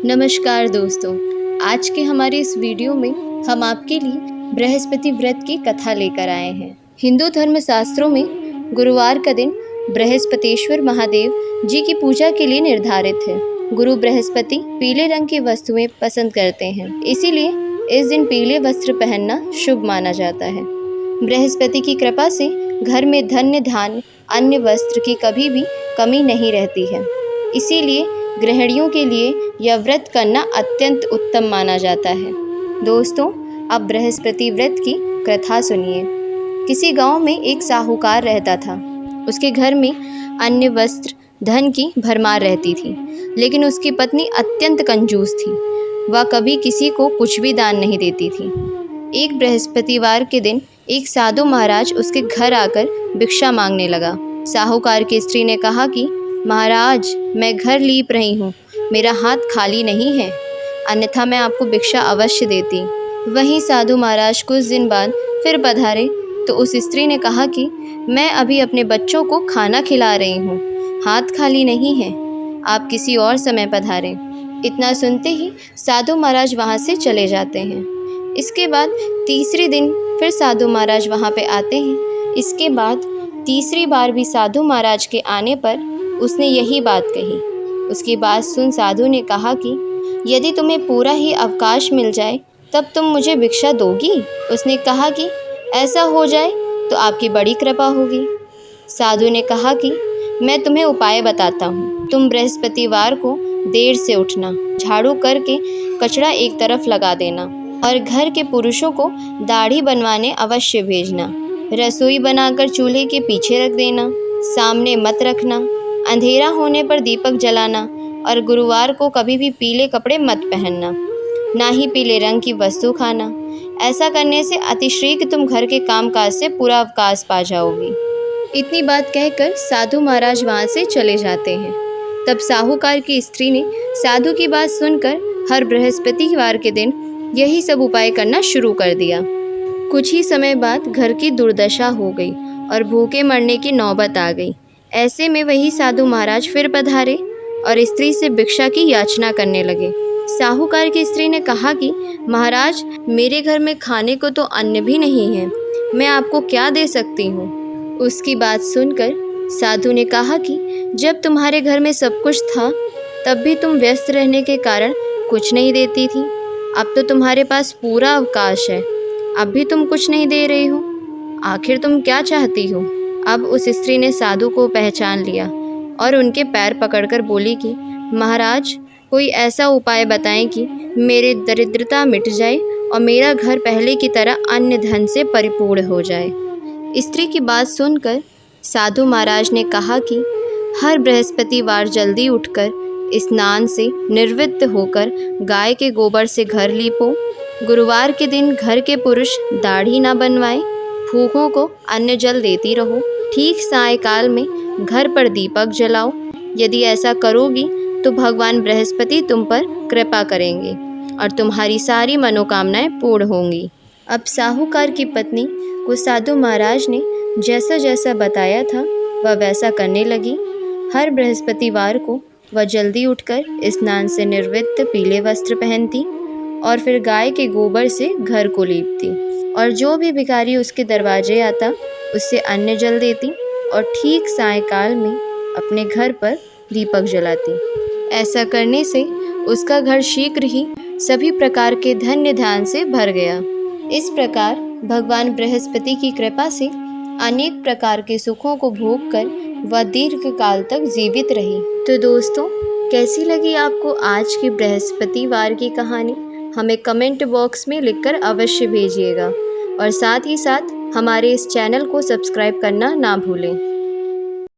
नमस्कार दोस्तों, आज के हमारे इस वीडियो में हम आपके लिए बृहस्पति व्रत की कथा लेकर आए हैं। हिंदू धर्म शास्त्रों में गुरुवार का दिन बृहस्पतिश्वर महादेव जी की पूजा के लिए निर्धारित है। गुरु बृहस्पति पीले रंग की वस्तुएं पसंद करते हैं, इसीलिए इस दिन पीले वस्त्र पहनना शुभ माना जाता है। बृहस्पति की कृपा से घर में धन्य धान्य अन्य वस्त्र की कभी भी कमी नहीं रहती है, इसीलिए गृहिणियों के लिए यह व्रत करना अत्यंत उत्तम माना जाता है। दोस्तों, अब बृहस्पति व्रत की कथा सुनिए। किसी गांव में एक साहूकार रहता था। उसके घर में अन्य वस्त्र धन की भरमार रहती थी, लेकिन उसकी पत्नी अत्यंत कंजूस थी। वह कभी किसी को कुछ भी दान नहीं देती थी। एक बृहस्पतिवार के दिन एक साधु महाराज उसके घर आकर भिक्षा मांगने लगा। साहूकार की स्त्री ने कहा कि महाराज, मैं घर लीप रही हूँ, मेरा हाथ खाली नहीं है, अन्यथा मैं आपको भिक्षा अवश्य देती। वहीं साधु महाराज कुछ दिन बाद फिर पधारे तो उस स्त्री ने कहा कि मैं अभी अपने बच्चों को खाना खिला रही हूँ, हाथ खाली नहीं है, आप किसी और समय पधारें। इतना सुनते ही साधु महाराज वहाँ से चले जाते हैं। इसके बाद तीसरे दिन फिर साधु महाराज वहाँ पे आते हैं। इसके बाद तीसरी बार भी साधु महाराज के आने पर उसने यही बात कही। उसकी बात सुन साधु ने कहा कि यदि तुम्हें पूरा ही अवकाश मिल जाए तब तुम मुझे भिक्षा दोगी। उसने कहा कि ऐसा हो जाए तो आपकी बड़ी कृपा होगी। साधु ने कहा कि मैं तुम्हें उपाय बताता हूँ। तुम बृहस्पतिवार को देर से उठना, झाड़ू करके कचरा एक तरफ लगा देना और घर के पुरुषों को दाढ़ी बनवाने अवश्य भेजना। रसोई बनाकर चूल्हे के पीछे रख देना, सामने मत रखना। अंधेरा होने पर दीपक जलाना और गुरुवार को कभी भी पीले कपड़े मत पहनना, ना ही पीले रंग की वस्तु खाना। ऐसा करने से अतिशीघ्र तुम घर के कामकाज से पूरा अवकाश पा जाओगी। इतनी बात कहकर साधु महाराज वहाँ से चले जाते हैं। तब साहूकार की स्त्री ने साधु की बात सुनकर हर बृहस्पतिवार के दिन यही सब उपाय करना शुरू कर दिया। कुछ ही समय बाद घर की दुर्दशा हो गई और भूखे मरने की नौबत आ गई। ऐसे में वही साधु महाराज फिर पधारे और स्त्री से भिक्षा की याचना करने लगे। साहूकार की स्त्री ने कहा कि महाराज, मेरे घर में खाने को तो अन्न भी नहीं है, मैं आपको क्या दे सकती हूँ। उसकी बात सुनकर साधु ने कहा कि जब तुम्हारे घर में सब कुछ था तब भी तुम व्यस्त रहने के कारण कुछ नहीं देती थी। अब तो तुम्हारे पास पूरा अवकाश है, अब भी तुम कुछ नहीं दे रही हो, आखिर तुम क्या चाहती हो। अब उस स्त्री ने साधु को पहचान लिया और उनके पैर पकड़कर बोली कि महाराज, कोई ऐसा उपाय बताएं कि मेरी दरिद्रता मिट जाए और मेरा घर पहले की तरह अन्य धन से परिपूर्ण हो जाए। स्त्री की बात सुनकर साधु महाराज ने कहा कि हर बृहस्पतिवार जल्दी उठकर स्नान से निवृत्त होकर गाय के गोबर से घर लीपो। गुरुवार के दिन घर के पुरुष दाढ़ी ना बनवाएं, भूखों को अन्न जल देती रहो। ठीक सायंकाल में घर पर दीपक जलाओ। यदि ऐसा करोगी तो भगवान बृहस्पति तुम पर कृपा करेंगे और तुम्हारी सारी मनोकामनाएं पूर्ण होंगी। अब साहूकार की पत्नी को साधु महाराज ने जैसा जैसा बताया था वह वैसा करने लगी। हर बृहस्पतिवार को वह जल्दी उठकर स्नान से निवृत्त पीले वस्त्र पहनती और फिर गाय के गोबर से घर को लीपती और जो भी भिखारी उसके दरवाजे आता उससे अन्न जल देती और ठीक सायंकाल में अपने घर पर दीपक जलाती। ऐसा करने से उसका घर शीघ्र ही सभी प्रकार के धन्य धान्य से भर गया। इस प्रकार भगवान बृहस्पति की कृपा से अनेक प्रकार के सुखों को भोग कर वह दीर्घ काल तक जीवित रही। तो दोस्तों, कैसी लगी आपको आज की बृहस्पतिवार की कहानी? हमें कमेंट बॉक्स में लिखकर अवश्य भेजिएगा और साथ ही साथ हमारे इस चैनल को सब्सक्राइब करना ना भूलें।